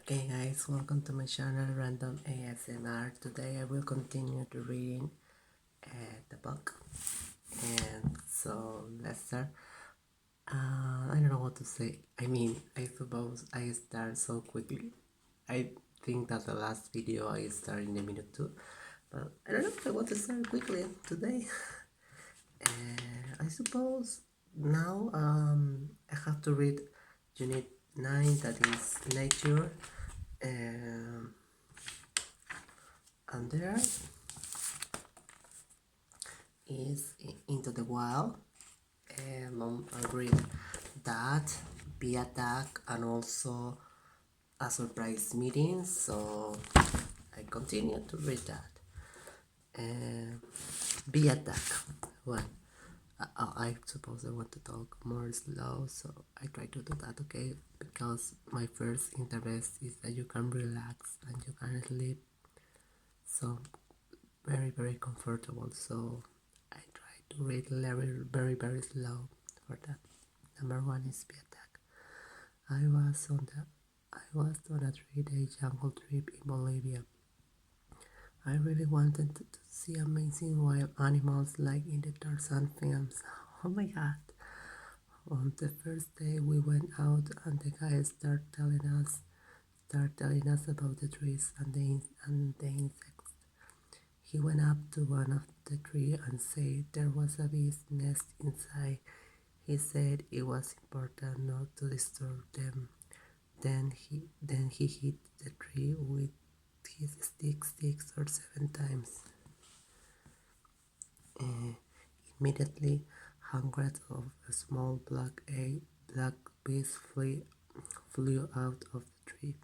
Okay guys, welcome to my channel Random ASMR. Today I will continue to reading the book, and so let's start. I don't know what to say. I suppose I start so quickly. I think that the last video I started in a minute too, but I don't know if I want to start quickly today. I suppose now I have to read Unit 9, that is Nature. And there is Into the Wild, and I'll read that, Be Attack, and also A Surprise Meeting, so I continue to read that. Be Attack. Well, I suppose I want to talk more slow, so I try to do that, okay? Because my first interest is that you can relax and you can sleep, so very comfortable, so I try to read very slow for that. Number one is Be Attack. I was on a 3-day jungle trip in Bolivia. I really wanted to see amazing wild animals like in the Tarzan films. Oh my god. On the first day we went out and the guy started telling us about the trees and the insects. He went up to one of the trees and said there was a bee's nest inside. He said it was important not to disturb them. Then he hit the tree with his stick 6 or 7 times. Immediately, hundreds of small black bees flew out of the tree.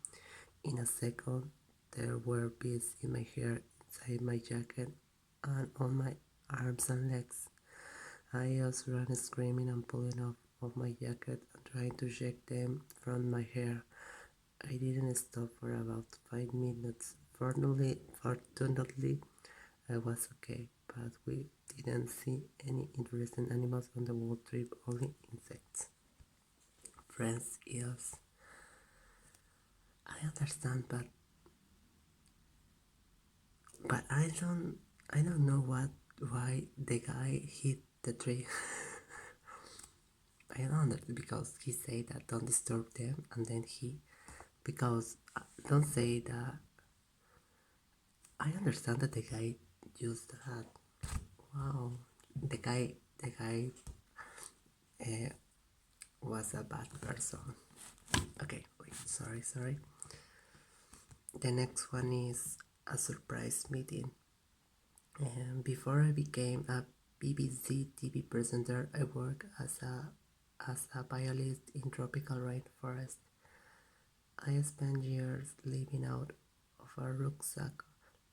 In a second, there were bees in my hair, inside my jacket, and on my arms and legs. I just ran screaming and pulling off of my jacket and trying to shake them from my hair. I didn't stop for about 5 minutes. Fortunately, I was okay, but we didn't see any interesting animals on the whole trip, only insects. Friends, yes. I understand, but I don't know why the guy hit the tree. I don't understand, because he said that don't disturb them, and then because don't say that. I understand that the guy used that. Wow, the guy was a bad person. Okay, wait, sorry. The next one is A Surprise Meeting. Before I became a BBC TV presenter, I worked as a biologist in tropical rainforest. I spent years living out of a rucksack,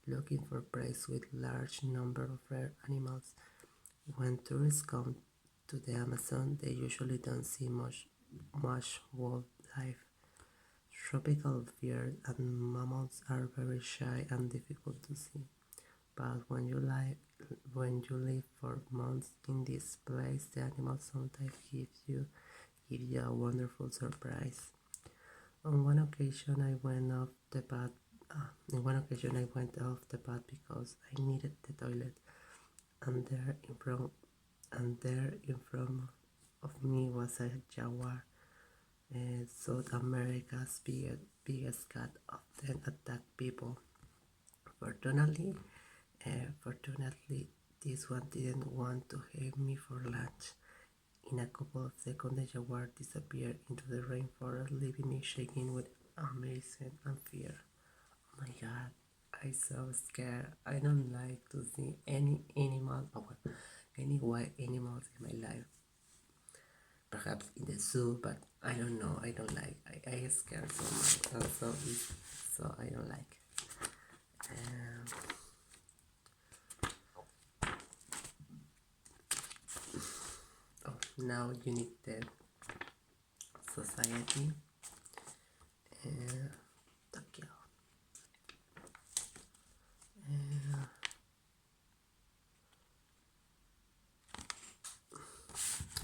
looking for prey with large number of rare animals. When tourists come to the Amazon, they usually don't see much wildlife. Tropical birds and mammals are very shy and difficult to see. But when you live for months in this place, the animals sometimes give you a wonderful surprise. On one occasion, I went off the path. Because I needed the toilet, and there in front of me was a jaguar. South America's biggest cat often attack people. Fortunately, this one didn't want to have me for lunch. In a couple of seconds, the jaguar disappeared into the rainforest, leaving me shaking with amazement and fear. Oh my god, I'm so scared. I don't like to see any animal, any wild animals in my life. Perhaps in the zoo, but I don't know. I don't like. I scared so much. So I don't like. Now Unit 10, Society. Tokyo.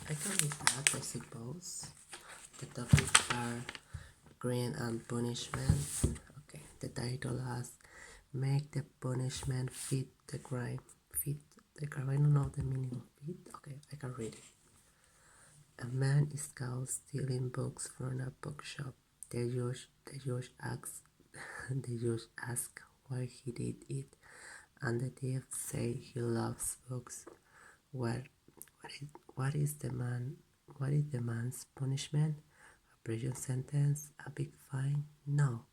I can read that, I suppose. The topics are Crime and punishment. Okay, the title has make the punishment fit the crime. Fit the crime. I don't know the meaning of fit. Okay, I can read it. A man is caught stealing books from a bookshop. The judge asks the judge asks why he did it, and the thief says he loves books. Well, what is the man's punishment? A prison sentence? A big fine? No.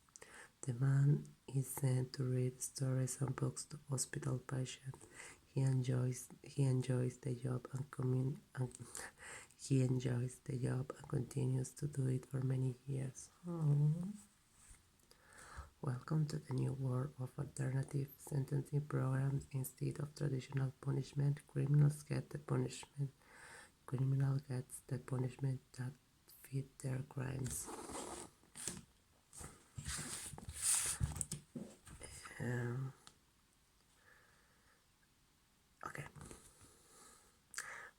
The man is sent to read stories and books to hospital patients. He enjoys the job and he enjoys the job and continues to do it for many years. Oh. Welcome to the new world of alternative sentencing programs. Instead of traditional punishment, criminals get the punishment. Criminal gets the punishment that fit their crimes. Okay.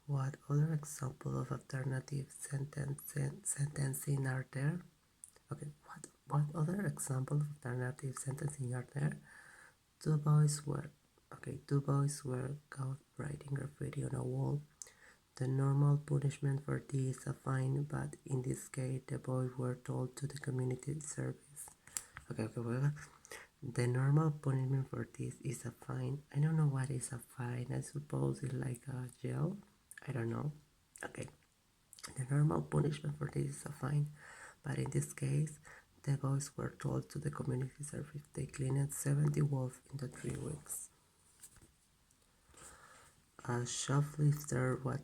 What other example of alternative sentencing are there? Okay, what other example of alternative sentencing are there? Two boys were caught writing graffiti on a wall. The normal punishment for this is a fine, but in this case, the boys were told to the community service. Okay, well, the normal punishment for this is a fine. I don't know what is a fine. I suppose it's like a jail. I don't know. Okay. The normal punishment for this is a fine, but in this case, the boys were told to the community service. They cleaned 70 wolves in the 3 weeks. A shoplifter was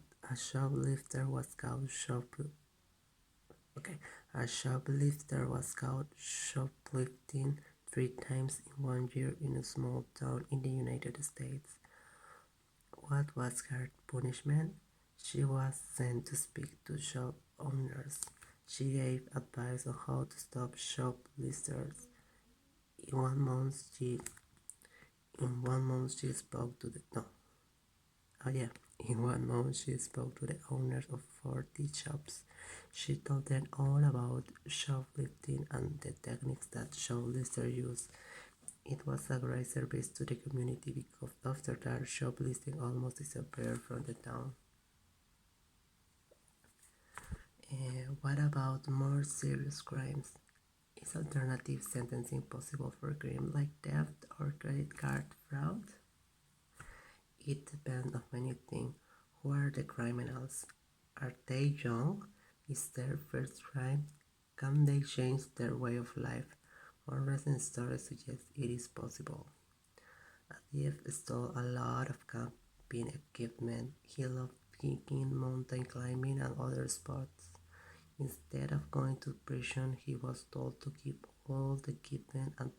caught shoplifting 3 times in 1 year in a small town in the United States. What was her punishment? She was sent to speak to shop owners. She gave advice on how to stop shoplifters. In 1 month, she spoke to the In 1 month, she spoke to the owners of 40 shops. She told them all about shoplifting and the techniques that shoplifters use. It was a great service to the community because after that, shoplifting almost disappeared from the town. What about more serious crimes? Is alternative sentencing possible for crimes like theft or credit card fraud? It depends on many things. Who are the criminals? Are they young? Is their first crime? Can they change their way of life? One recent story suggests it is possible. A thief stole a lot of camping equipment. He loved hiking, mountain climbing, and other sports. Instead of going to prison, he was told to keep all the equipment and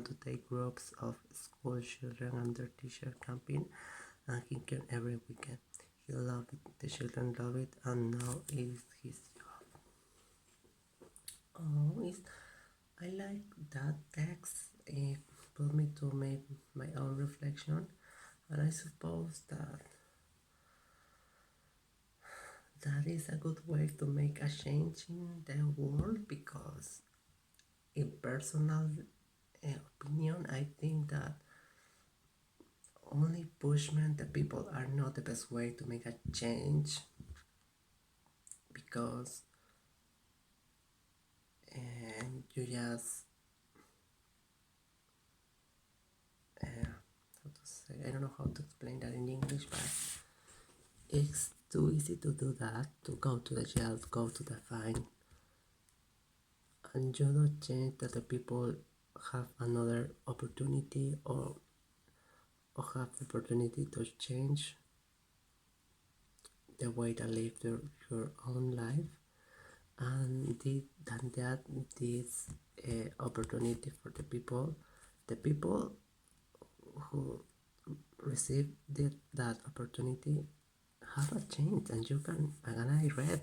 to take groups of school children and their teacher camping and hiking every weekend. He loved it, the children loved it, and now it is his job. I like that text. It put me to make my own reflection, and I suppose that is a good way to make a change in the world, because in personal opinion, I think that only punishment the people are not the best way to make a change, because you just how to say, I don't know how to explain that in English, but it's too easy to do that, to go to the jail, go to the fine, and you don't change that the people have another opportunity or have the opportunity to change the way they live your own life, and this opportunity for the people who receive that opportunity have a change, and you can, and I read,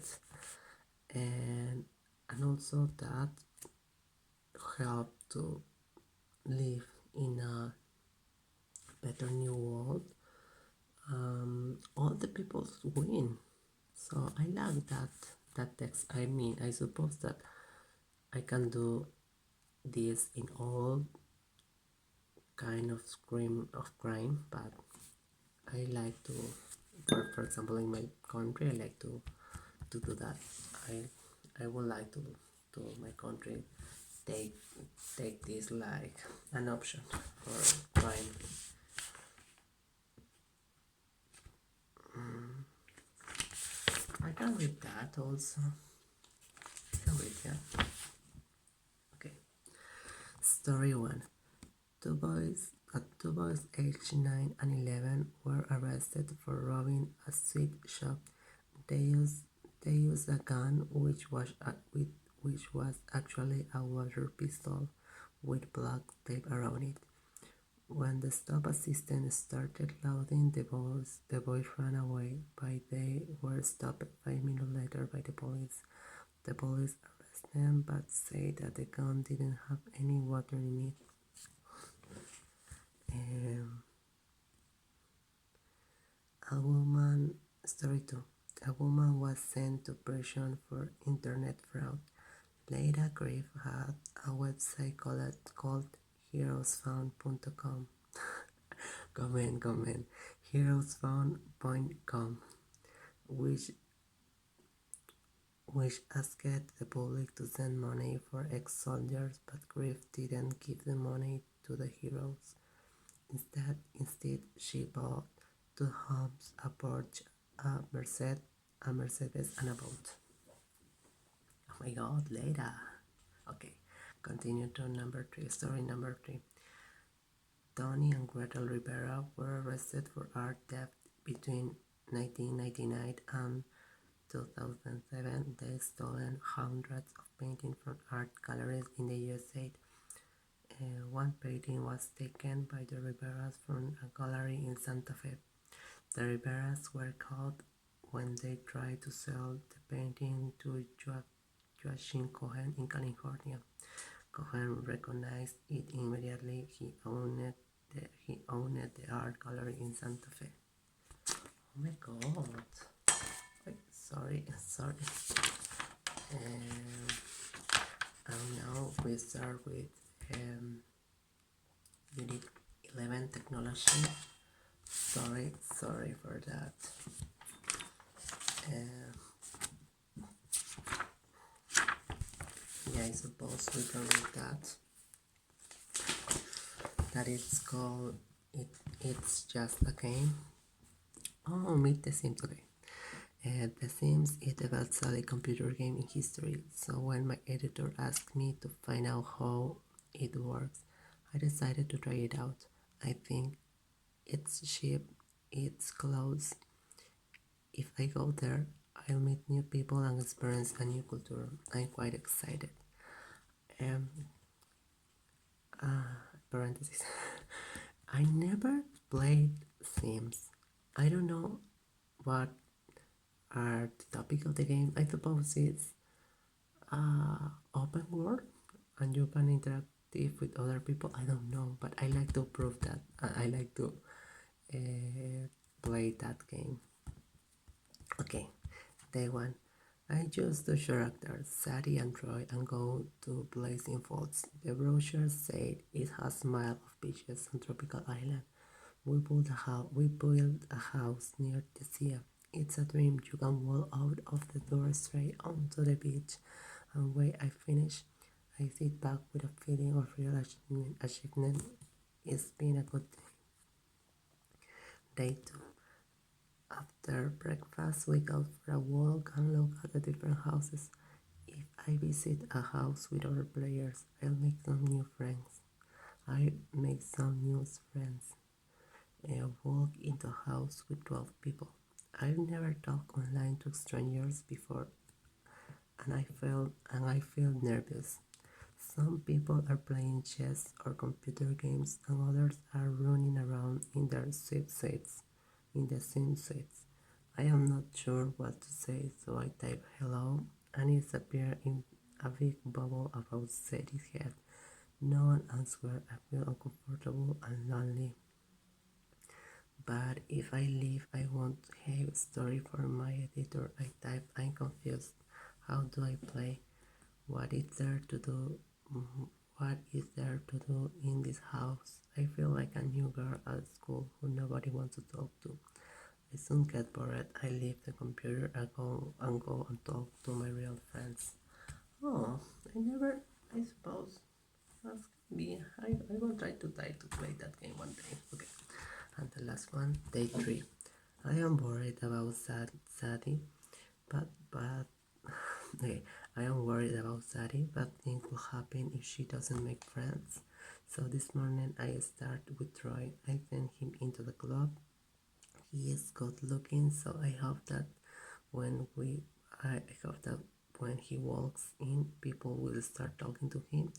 and also that help to live in a better new world. All the people win, so I like that text. I mean, I suppose that I can do this in all kind of crime, but I like to, for example, in my country, I like to do that. I would like to my country take take this like an option for crime. I can read that also. I can read that. Okay. Story 1. Two boys aged 9 and 11 were arrested for robbing a sweet shop. They used, they used a gun which was actually a water pistol with black tape around it. When the stop assistant started loading the boys ran away, but they were stopped 5 minutes later by the police. The police arrested them but said that the gun didn't have any water in it. A woman, story 2. A woman was sent to prison for internet fraud. Leila Griff had a website called heroesfound.com. comment. Heroesfound.com, which asked the public to send money for ex-soldiers, but Griff didn't give the money to the heroes. Instead, she bought 2 homes, a Porsche, a Mercedes, and a boat. Oh my God, Leila. Okay, continue to number 3. Story number 3. Tony and Gretel Rivera were arrested for art theft between 1999 and 2007. They stolen hundreds of paintings from art galleries in the USA. One painting was taken by the Riveras from a gallery in Santa Fe. The Riveras were caught when they tried to sell the painting to Joachim Cohen in California. Cohen recognized it immediately. He owned the art gallery in Santa Fe. Oh my God! Wait, sorry. And now we start with Unit 11 Technology. Sorry for that. Yeah, I suppose we can read that. That it's called It's Just a Game. Oh, meet The Sims. Okay. The Sims is the best-selling computer game in history, so when my editor asked me to find out how it works, I decided to try it out. I think it's cheap, it's close. If I go there, I'll meet new people and experience a new culture. I'm quite excited. Parentheses. I never played Sims. I don't know what are the topic of the game. I suppose it's open world and you can interact with other people. I don't know, but I like to prove that. I like to play that game. Okay, day 1. I choose 2 characters, Sadie and Troy, and go to Blazing Falls. The brochure said it has a mile of beaches and tropical island. We built a house near the sea. It's a dream. You can walk out of the door straight onto the beach. And when I finish, I sit back with a feeling of real achievement. It's been a good day. Day 2. After breakfast, we go for a walk and look at the different houses. If I visit a house with other players, I'll make some new friends. I walk into a house with 12 people. I've never talked online to strangers before, and I feel nervous. Some people are playing chess or computer games, and others are running around in their the Sim suites. I am not sure what to say, so I type hello, and it appears in a big bubble about Sadie's head. No one answers. I feel uncomfortable and lonely. But if I leave, I won't have a story for my editor. I type, I'm confused. How do I play? What is there to do? What is there to do in this house? I feel like a new girl at school who nobody wants to talk to. I soon get bored. I leave the computer and go and talk to my real friends. Oh, I suppose, that's me. I will try to play that game one day. Okay. And the last one, day 3. I am worried about Sadie, but okay, I am worried about Sadie, but things will happen if she doesn't make friends. So this morning I start with Troy. I send him into the club. He is good looking, so I hope that I hope that when he walks in, people will start talking to him.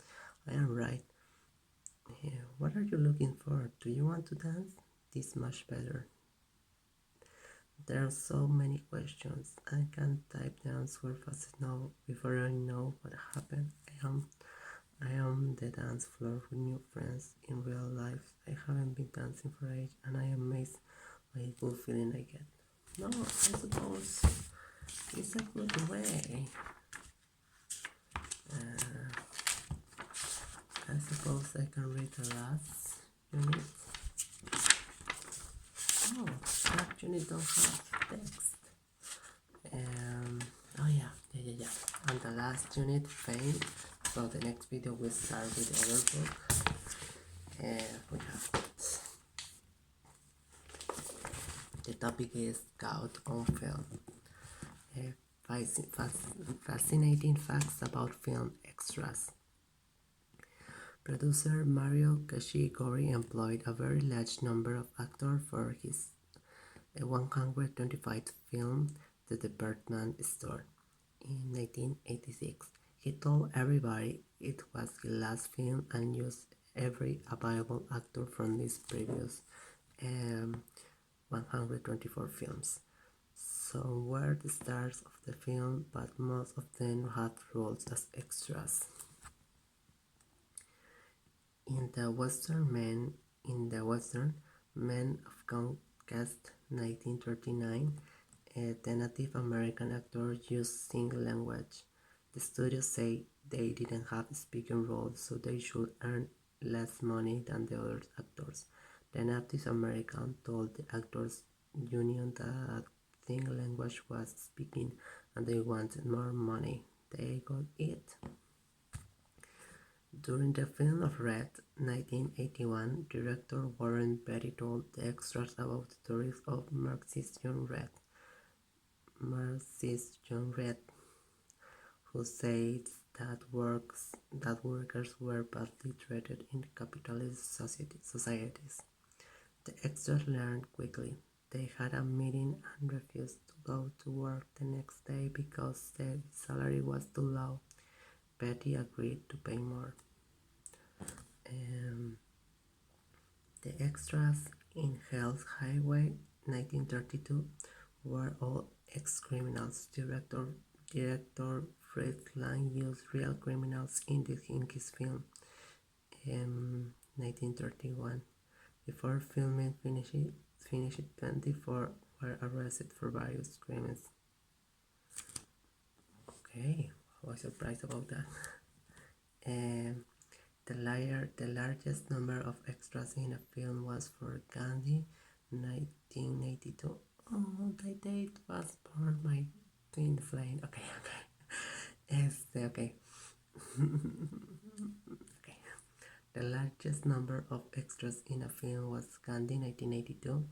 I am right. Yeah, what are you looking for? Do you want to dance? This much better. There are so many questions. I can't type the answer fast enough before I know what happened. I am the dance floor with new friends in real life. I haven't been dancing for ages, and I am amazed by a good feeling I get. No, I suppose it's a good way. I suppose I can read the last unit. Oh, that unit don't have text. Oh yeah. And the last unit, fame. So the next video will start with the other book. We have the topic is Scout on film. Fascinating facts about film extras. Producer Mario Kashigori employed a very large number of actors for his 125th film, The Department Store, in 1986. He told everybody it was his last film and used every available actor from his previous 124 films. Some were the stars of the film, but most of them had roles as extras. In the Western Men of Conquest 1939, the Native American actors used single language. The studio said they didn't have speaking roles, so they should earn less money than the other actors. The Native American told the actors union that single language was speaking and they wanted more money. They got it. During the film of Red, 1981, director Warren Beatty told the extras about the stories of Marxist John Red, who said that workers were badly treated in capitalist societies. The extras learned quickly. They had a meeting and refused to go to work the next day because the salary was too low. Betty agreed to pay more. The extras in Hell's Highway 1932 were all ex-criminals. Director Fritz Lang used real criminals in his film in 1931. Before filming finished, 24 were arrested for various crimes. Okay, I was surprised about that. The largest number of extras in a film was for Gandhi, 1982. Oh, the date was born my twin flame. Okay. Okay. Okay. The largest number of extras in a film was Gandhi, 1982.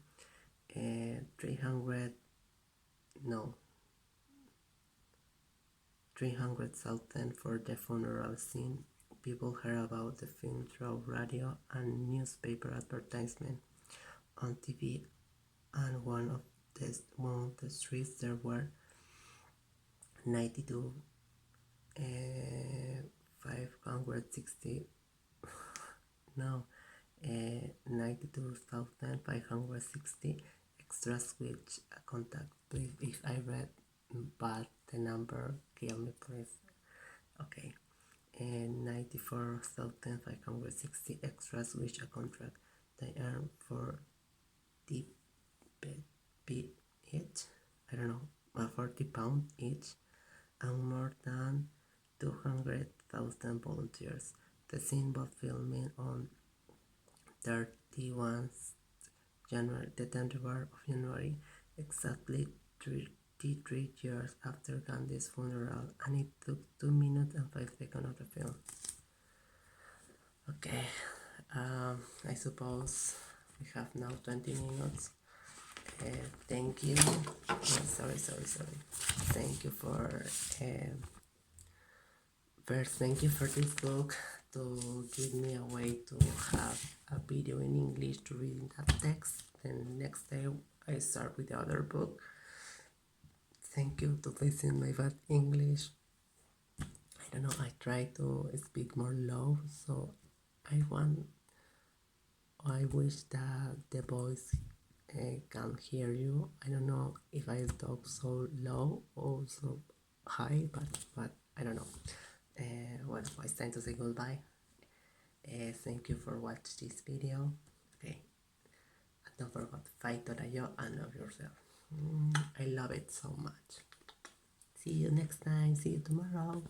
300,000 for the funeral scene. People heard about the film through radio and newspaper advertisement. On TV and one of the streets there were 92 560 no 92,560 extras with a contact. Please, if I read but the number, kill me please. Okay. 94,560 extras with a contract. They earn for the each, I don't know, £40 each, and more than 200,000 volunteers. The scene was filming on 31 January, the 10th of January, exactly 33 years after Gandhi's funeral, and it took 2 minutes and 5 seconds of the film. Okay, I suppose we have now 20 minutes. Thank you. Sorry. Thank you for first. Thank you for this book to give me a way to have a video in English to read that text. Then next day I start with the other book. Thank you to listen my bad English. I don't know. I try to speak more low, so I wish that the voice can hear you. I don't know if I talk so low or so high, but I don't know. Well, it's time to say goodbye. Thank you for watching this video. Okay, and don't forget, fight yo and love yourself. I love it so much. See you next time. See you tomorrow.